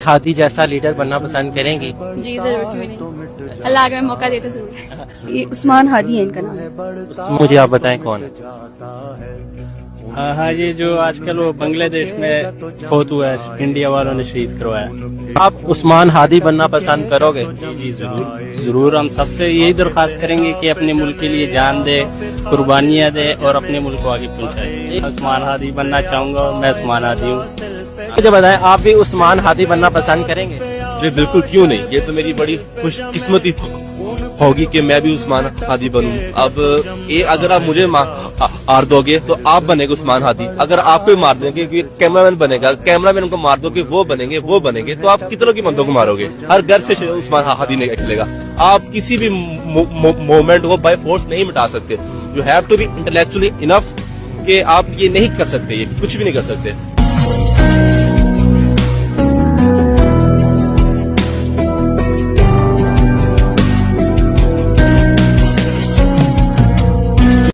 ہادی جیسا لیڈر بننا پسند کریں گی؟ جی ضرور، کیوں نہیں، اللہ اگر میں موقع دیتے ضرور۔ یہ عثمان ہادی ہے ان کا نام۔ مجھے آپ بتائیں کون ہے؟ ہاں یہ جو آج کل وہ بنگلہ دیش میں فوت ہوا ہے، انڈیا والوں نے شہید کروایا۔ آپ عثمان ہادی بننا پسند کرو گے؟ جی ضرور ضرور، ہم سب سے یہی درخواست کریں گے کہ اپنے ملک کے لیے جان دے، قربانیاں دے اور اپنے ملک کو آگے پہنچائے۔ عثمان ہادی بننا چاہوں گا اور میں عثمان ہادی ہوں۔ مجھے بتائیں آپ بھی عثمان ہادی بننا پسند کریں گے؟ جی بالکل، کیوں نہیں، یہ تو میری بڑی خوش قسمتی ہوگی کہ میں بھی عثمان ہادی بنوں۔ اب یہ اگر آپ مجھے مار دو گے تو آپ بنے گے عثمان ہادی، اگر آپ کو مار دیں گے کیمرہ مین بنے گا، کیمرہ مین کو مار دو کہ وہ بنیں گے تو آپ کتنوں کی بندوں کو مارو گے؟ ہر گھر سے عثمان ہادی نہیں نکلے گا۔ آپ کسی بھی موومنٹ کو بائی فورس نہیں مٹا سکتے۔ You have to be intellectually enough کہ آپ یہ نہیں کر سکتے، یہ کچھ بھی نہیں کر سکتے۔